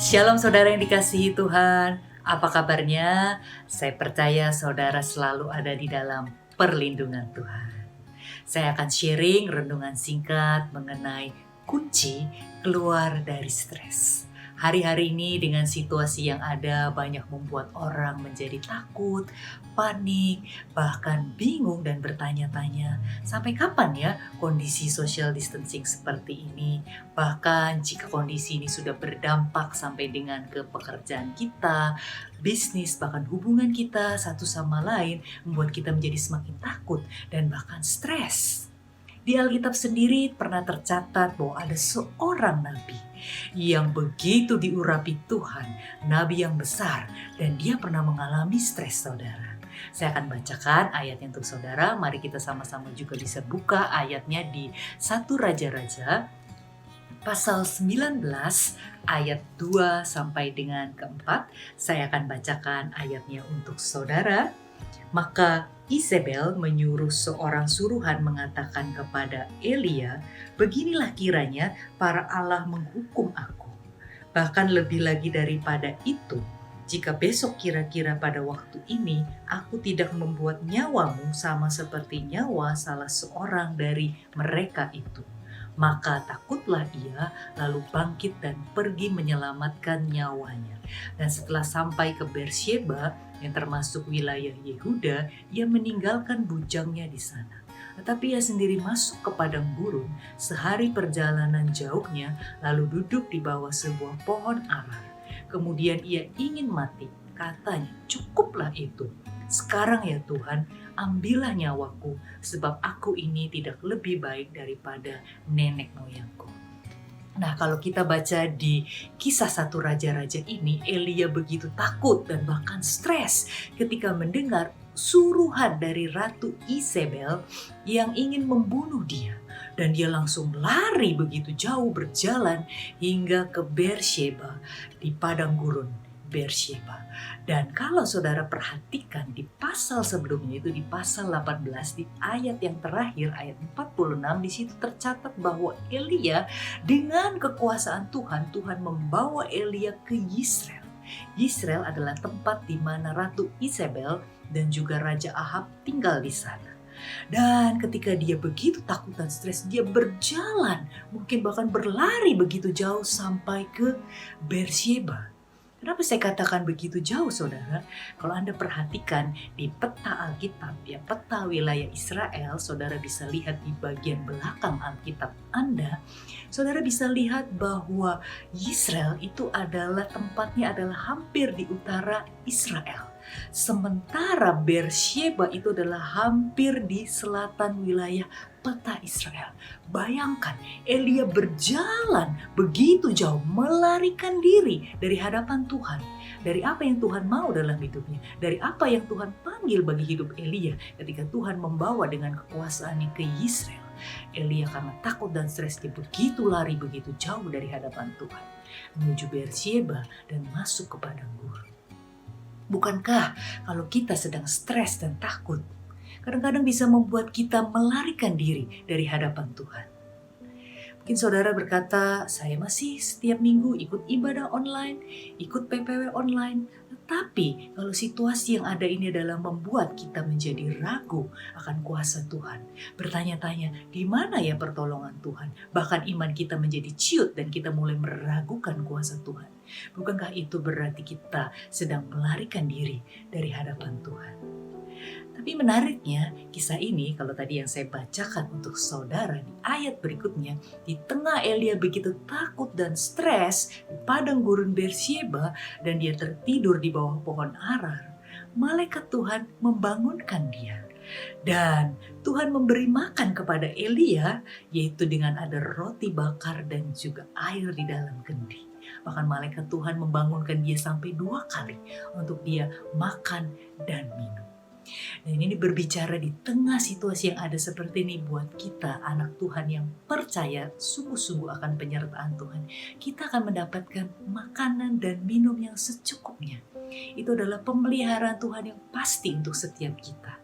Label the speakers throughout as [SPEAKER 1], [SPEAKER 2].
[SPEAKER 1] Shalom saudara yang dikasihi Tuhan. Apa kabarnya? Saya percaya saudara selalu ada di dalam perlindungan Tuhan. Saya akan sharing renungan singkat mengenai kunci keluar dari stres. Hari-hari ini dengan situasi yang ada banyak membuat orang menjadi takut, panik, bahkan bingung dan bertanya-tanya, sampai kapan ya kondisi social distancing seperti ini? Bahkan jika kondisi ini sudah berdampak sampai dengan ke pekerjaan kita, bisnis, bahkan hubungan kita satu sama lain, membuat kita menjadi semakin takut dan bahkan stres. Di Alkitab sendiri pernah tercatat bahwa ada seorang nabi yang begitu diurapi Tuhan, nabi yang besar, dan dia pernah mengalami stres, saudara. Saya akan bacakan ayatnya untuk saudara. Mari kita sama-sama juga bisa buka ayatnya di 1 Raja-Raja pasal 19 ayat 2 sampai dengan ke-4. Saya akan bacakan ayatnya untuk saudara. Maka Isabel menyuruh seorang suruhan mengatakan kepada Elia, "Beginilah kiranya para Allah menghukum aku. Bahkan lebih lagi daripada itu, jika besok kira-kira pada waktu ini aku tidak membuat nyawamu sama seperti nyawa salah seorang dari mereka itu, maka takutlah ia lalu bangkit dan pergi menyelamatkan nyawanya. Dan setelah sampai ke Beersheba yang termasuk wilayah Yehuda, ia meninggalkan bujangnya di sana. Tetapi ia sendiri masuk ke padang gurun sehari perjalanan jauhnya, lalu duduk di bawah sebuah pohon arar. Kemudian ia ingin mati. Katanya, cukuplah itu. Sekarang ya Tuhan, ambillah nyawaku, sebab aku ini tidak lebih baik daripada nenek moyangku." Nah, kalau kita baca di kisah 1 Raja-Raja ini, Elia begitu takut dan bahkan stres ketika mendengar suruhan dari Ratu Isabel yang ingin membunuh dia. Dan dia langsung lari begitu jauh berjalan hingga ke Beersheba di padang gurun Beersheba. Dan kalau saudara perhatikan di pasal sebelumnya, itu di pasal 18 di ayat yang terakhir, ayat 46, di situ tercatat bahwa Elia dengan kekuasaan Tuhan, Tuhan membawa Elia ke Yisrael. Yisrael adalah tempat di mana Ratu Isabel dan juga Raja Ahab tinggal di sana. Dan ketika dia begitu takut dan stres, dia berjalan, mungkin bahkan berlari begitu jauh sampai ke Beersheba. Kenapa saya katakan begitu jauh, saudara? Kalau Anda perhatikan di peta Alkitab, ya peta wilayah Israel, saudara bisa lihat di bagian belakang Alkitab Anda, saudara bisa lihat bahwa Yisrael itu adalah tempatnya adalah hampir di utara Israel. Sementara Beersheba itu adalah hampir di selatan wilayah peta Israel. Bayangkan, Elia berjalan begitu jauh, melarikan diri dari hadapan Tuhan. Dari apa yang Tuhan mau dalam hidupnya, dari apa yang Tuhan panggil bagi hidup Elia ketika Tuhan membawa dengan kekuasaannya ke Yisrael. Elia karena takut dan stres, dia begitu lari begitu jauh dari hadapan Tuhan, menuju Beersheba dan masuk ke padang gurun. Bukankah kalau kita sedang stres dan takut, kadang-kadang bisa membuat kita melarikan diri dari hadapan Tuhan? Mungkin saudara berkata, saya masih setiap minggu ikut ibadah online, ikut PPW online. Tetapi kalau situasi yang ada ini adalah membuat kita menjadi ragu akan kuasa Tuhan. Bertanya-tanya, di mana ya pertolongan Tuhan? Bahkan iman kita menjadi ciut dan kita mulai meragukan kuasa Tuhan. Bukankah itu berarti kita sedang melarikan diri dari hadapan Tuhan? Tapi menariknya, kisah ini kalau tadi yang saya bacakan untuk saudara di ayat berikutnya, di tengah Elia begitu takut dan stres di padang gurun Beersheba dan dia tertidur di bawah pohon arar, malaikat Tuhan membangunkan dia. Dan Tuhan memberi makan kepada Elia, yaitu dengan ada roti bakar dan juga air di dalam kendi. Bahkan malaikat Tuhan membangunkan dia sampai 2 kali untuk dia makan dan minum. Dan ini berbicara di tengah situasi yang ada seperti ini, buat kita anak Tuhan yang percaya sungguh-sungguh akan penyertaan Tuhan, kita akan mendapatkan makanan dan minum yang secukupnya. Itu adalah pemeliharaan Tuhan yang pasti untuk setiap kita.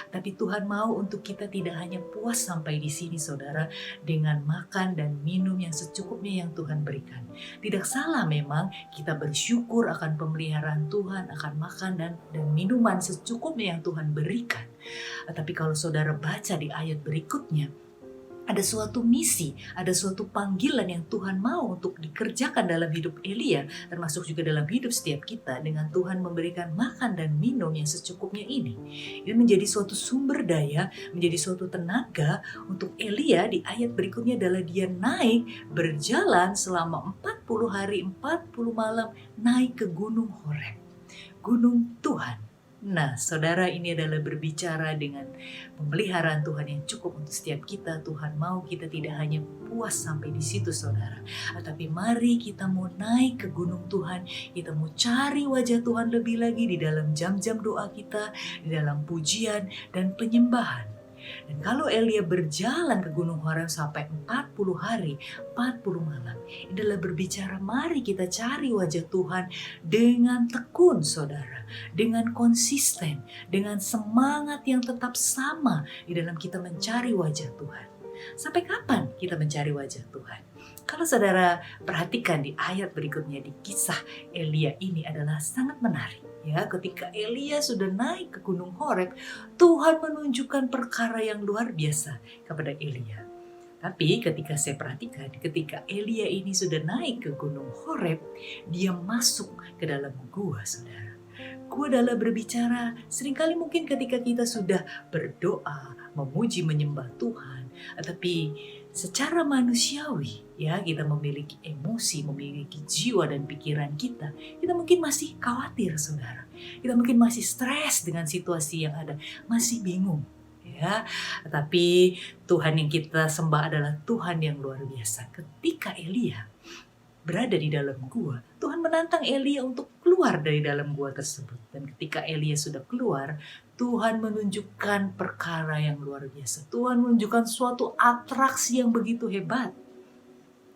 [SPEAKER 1] Tapi Tuhan mau untuk kita tidak hanya puas sampai di sini saudara, dengan makan dan minum yang secukupnya yang Tuhan berikan. Tidak salah memang kita bersyukur akan pemeliharaan Tuhan, akan makan dan minuman secukupnya yang Tuhan berikan. Tapi kalau saudara baca di ayat berikutnya, ada suatu misi, ada suatu panggilan yang Tuhan mau untuk dikerjakan dalam hidup Elia, termasuk juga dalam hidup setiap kita, dengan Tuhan memberikan makan dan minum yang secukupnya ini. Ini menjadi suatu sumber daya, menjadi suatu tenaga untuk Elia. Di ayat berikutnya adalah dia naik, berjalan selama 40 hari 40 malam, naik ke Gunung Horeb, gunung Tuhan. Nah, saudara, ini adalah berbicara dengan pemeliharaan Tuhan yang cukup untuk setiap kita. Tuhan mau kita tidak hanya puas sampai di situ, saudara. Tapi mari kita mau naik ke gunung Tuhan. Kita mau cari wajah Tuhan lebih lagi di dalam jam-jam doa kita, di dalam pujian dan penyembahan. Dan kalau Elia berjalan ke Gunung Horeb sampai 40 hari, 40 malam, ini adalah berbicara mari kita cari wajah Tuhan dengan tekun, saudara. Dengan konsisten, dengan semangat yang tetap sama di dalam kita mencari wajah Tuhan. Sampai kapan kita mencari wajah Tuhan? Kalau saudara perhatikan di ayat berikutnya, di kisah Elia ini adalah sangat menarik. Ya, ketika Elia sudah naik ke Gunung Horeb, Tuhan menunjukkan perkara yang luar biasa kepada Elia. Tapi ketika saya perhatikan, ketika Elia ini sudah naik ke Gunung Horeb, dia masuk ke dalam gua, saudara. Gua adalah berbicara, seringkali mungkin ketika kita sudah berdoa, memuji, menyembah Tuhan, tapi secara manusiawi, ya, kita memiliki emosi, memiliki jiwa dan pikiran kita mungkin masih khawatir, saudara. Kita mungkin masih stres dengan situasi yang ada, masih bingung, ya. Tapi Tuhan yang kita sembah adalah Tuhan yang luar biasa. Ketika Elia berada di dalam gua, Tuhan menantang Elia untuk keluar dari dalam gua tersebut. Dan ketika Elia sudah keluar, Tuhan menunjukkan perkara yang luar biasa. Tuhan menunjukkan suatu atraksi yang begitu hebat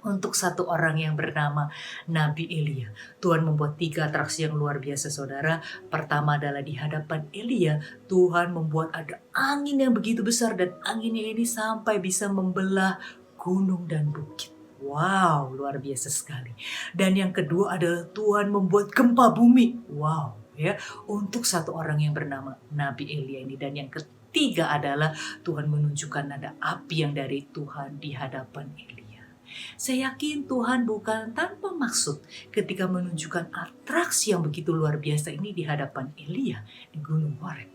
[SPEAKER 1] untuk satu orang yang bernama Nabi Elia. Tuhan membuat 3 atraksi yang luar biasa, saudara. Pertama adalah di hadapan Elia, Tuhan membuat ada angin yang begitu besar, dan anginnya ini sampai bisa membelah gunung dan bukit. Wow, luar biasa sekali. Dan yang kedua adalah Tuhan membuat gempa bumi. Wow, ya, untuk satu orang yang bernama Nabi Elia ini. Dan yang ketiga adalah Tuhan menunjukkan ada api yang dari Tuhan di hadapan Elia. Saya yakin Tuhan bukan tanpa maksud ketika menunjukkan atraksi yang begitu luar biasa ini di hadapan Elia di Gunung Horeb.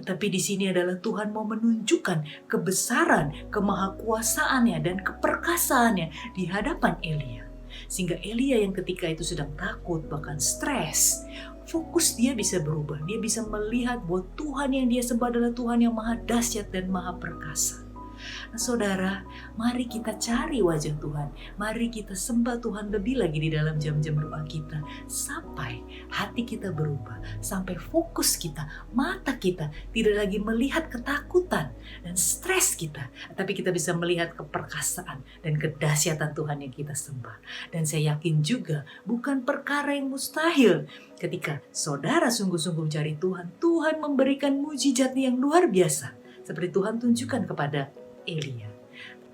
[SPEAKER 1] Tapi di sini adalah Tuhan mau menunjukkan kebesaran, kemahakuasaannya dan keperkasaannya di hadapan Elia. Sehingga Elia yang ketika itu sedang takut, bahkan stres, fokus dia bisa berubah. Dia bisa melihat bahwa Tuhan yang dia sembah adalah Tuhan yang maha dahsyat dan maha perkasa. Nah, saudara, mari kita cari wajah Tuhan. Mari kita sembah Tuhan lebih lagi di dalam jam-jam doa kita. Sampai hati kita berubah. Sampai fokus kita, mata kita tidak lagi melihat ketakutan dan stres kita. Tapi kita bisa melihat keperkasaan dan kedahsyatan Tuhan yang kita sembah. Dan saya yakin juga bukan perkara yang mustahil. Ketika saudara sungguh-sungguh mencari Tuhan, Tuhan memberikan mujizat yang luar biasa. Seperti Tuhan tunjukkan kepada Elia.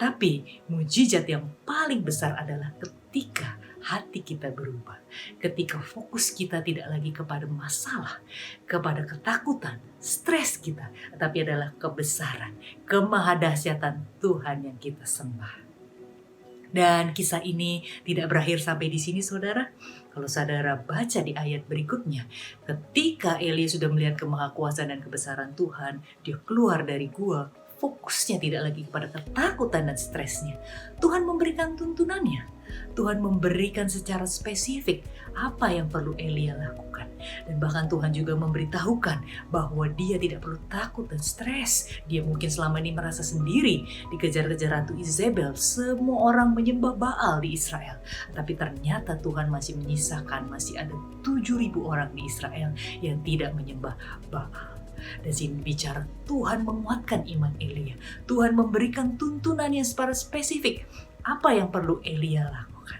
[SPEAKER 1] Tapi mujizat yang paling besar adalah ketika hati kita berubah. Ketika fokus kita tidak lagi kepada masalah, kepada ketakutan, stres kita, tapi adalah kebesaran, kemahadahsyatan Tuhan yang kita sembah. Dan kisah ini tidak berakhir sampai di sini, saudara. Kalau saudara baca di ayat berikutnya, ketika Elia sudah melihat kemahakuasaan dan kebesaran Tuhan, dia keluar dari gua. Fokusnya tidak lagi kepada ketakutan dan stresnya. Tuhan memberikan tuntunannya. Tuhan memberikan secara spesifik apa yang perlu Elia lakukan. Dan bahkan Tuhan juga memberitahukan bahwa dia tidak perlu takut dan stres. Dia mungkin selama ini merasa sendiri, dikejar-kejar Ratu Izebel. Semua orang menyembah Baal di Israel. Tapi ternyata Tuhan masih menyisakan, masih ada 7.000 orang di Israel yang tidak menyembah Baal. Dan sini bicara Tuhan menguatkan iman Elia. Tuhan memberikan tuntunan yang secara spesifik. Apa yang perlu Elia lakukan?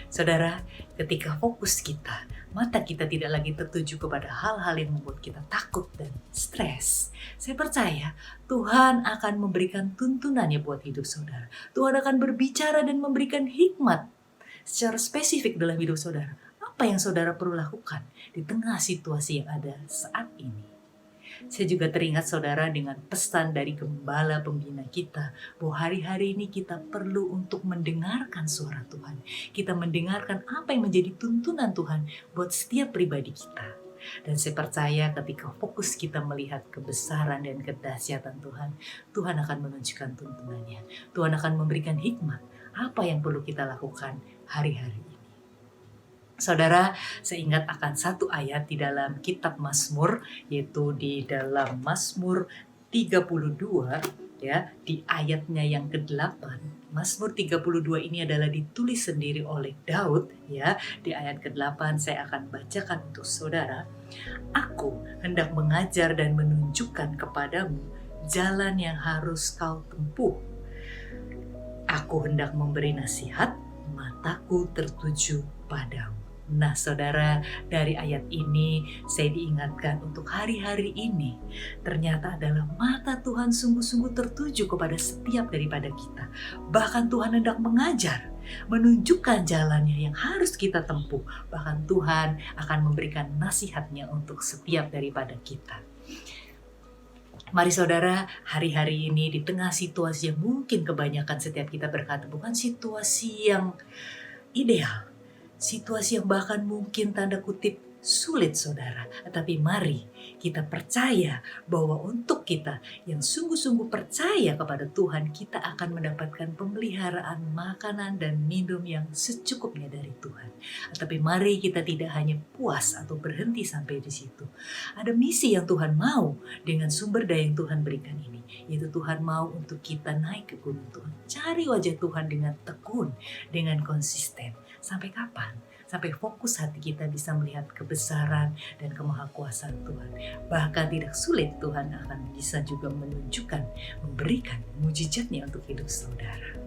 [SPEAKER 1] Saudara, ketika fokus kita mata kita tidak lagi tertuju kepada hal-hal yang membuat kita takut dan stres. Saya percaya Tuhan akan memberikan tuntunannya buat hidup saudara. Tuhan akan berbicara dan memberikan hikmat secara spesifik dalam hidup saudara. Apa yang saudara perlu lakukan di tengah situasi yang ada saat ini? Saya juga teringat saudara dengan pesan dari gembala pembina kita bahwa hari-hari ini kita perlu untuk mendengarkan suara Tuhan. Kita mendengarkan apa yang menjadi tuntunan Tuhan buat setiap pribadi kita. Dan saya percaya ketika fokus kita melihat kebesaran dan kedahsyatan Tuhan, Tuhan akan menunjukkan tuntunannya. Tuhan akan memberikan hikmat apa yang perlu kita lakukan hari-hari ini. Saudara, saya ingat akan satu ayat di dalam kitab Mazmur, yaitu di dalam Mazmur 32, ya, di ayatnya yang ke-8. Mazmur 32 ini adalah ditulis sendiri oleh Daud, ya. Di ayat ke-8 saya akan bacakan untuk saudara. Aku hendak mengajar dan menunjukkan kepadamu jalan yang harus kau tempuh. Aku hendak memberi nasihat, mataku tertuju padamu. Nah saudara, dari ayat ini saya diingatkan untuk hari-hari ini ternyata adalah mata Tuhan sungguh-sungguh tertuju kepada setiap daripada kita. Bahkan Tuhan hendak mengajar, menunjukkan jalannya yang harus kita tempuh. Bahkan Tuhan akan memberikan nasihatnya untuk setiap daripada kita. Mari saudara, hari-hari ini di tengah situasi yang mungkin kebanyakan setiap kita berkata bukan situasi yang ideal, situasi yang bahkan mungkin tanda kutip sulit saudara. Tapi mari kita percaya bahwa untuk kita yang sungguh-sungguh percaya kepada Tuhan, kita akan mendapatkan pemeliharaan makanan dan minum yang secukupnya dari Tuhan. Tapi mari kita tidak hanya puas atau berhenti sampai di situ. Ada misi yang Tuhan mau dengan sumber daya yang Tuhan berikan ini, yaitu Tuhan mau untuk kita naik ke gunung Tuhan, cari wajah Tuhan dengan tekun, dengan konsisten. Sampai kapan? Sampai fokus hati kita bisa melihat kebesaran dan kemahakuasaan Tuhan. Bahkan tidak sulit, Tuhan akan bisa juga menunjukkan, memberikan mujizatnya untuk hidup saudara.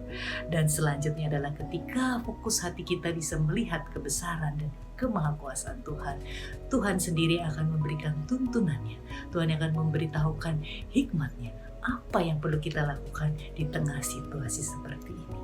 [SPEAKER 1] Dan selanjutnya adalah ketika fokus hati kita bisa melihat kebesaran dan kemahakuasaan Tuhan, Tuhan sendiri akan memberikan tuntunannya. Tuhan akan memberitahukan hikmatnya, apa yang perlu kita lakukan di tengah situasi seperti ini.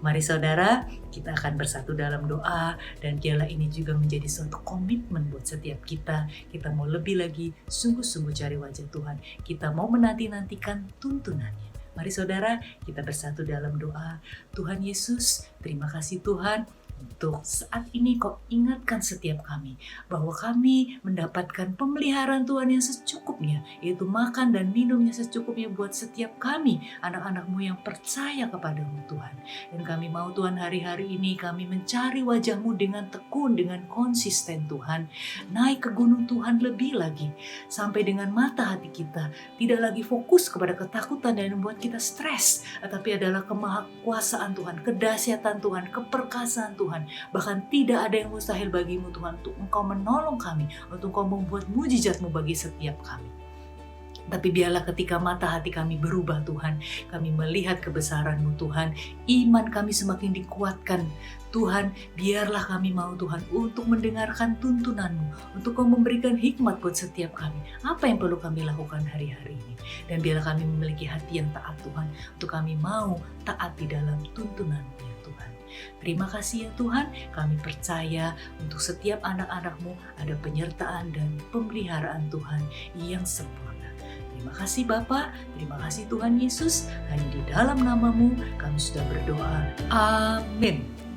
[SPEAKER 1] Mari saudara, kita akan bersatu dalam doa dan biarlah ini juga menjadi suatu komitmen buat setiap kita. Kita mau lebih lagi sungguh-sungguh cari wajah Tuhan. Kita mau menanti-nantikan tuntunannya. Mari saudara, kita bersatu dalam doa. Tuhan Yesus, terima kasih Tuhan. Untuk saat ini kau ingatkan setiap kami bahwa kami mendapatkan pemeliharaan Tuhan yang secukupnya, yaitu makan dan minumnya secukupnya buat setiap kami, anak-anak-Mu yang percaya kepadamu Tuhan. Dan kami mau Tuhan hari-hari ini kami mencari wajah-Mu dengan tekun, dengan konsisten Tuhan. Naik ke gunung Tuhan lebih lagi, sampai dengan mata hati kita tidak lagi fokus kepada ketakutan dan membuat kita stres, tetapi adalah kemahakuasaan Tuhan, kedahsyatan Tuhan, keperkasaan Tuhan. Bahkan tidak ada yang mustahil bagimu Tuhan, untuk Engkau menolong kami, untuk Engkau membuat mujizat-Mu bagi setiap kami. Tapi biarlah ketika mata hati kami berubah Tuhan, kami melihat kebesaran-Mu Tuhan, iman kami semakin dikuatkan. Tuhan, biarlah kami mau Tuhan untuk mendengarkan tuntunan-Mu, untuk Kau memberikan hikmat buat setiap kami. Apa yang perlu kami lakukan hari-hari ini? Dan biarlah kami memiliki hati yang taat Tuhan, untuk kami mau taat di dalam tuntunan-Mu ya Tuhan. Terima kasih ya Tuhan, kami percaya untuk setiap anak-anak-Mu ada penyertaan dan pemeliharaan Tuhan yang sempurna. Terima kasih Bapa, terima kasih Tuhan Yesus, hanya di dalam nama-Mu kami sudah berdoa. Amin.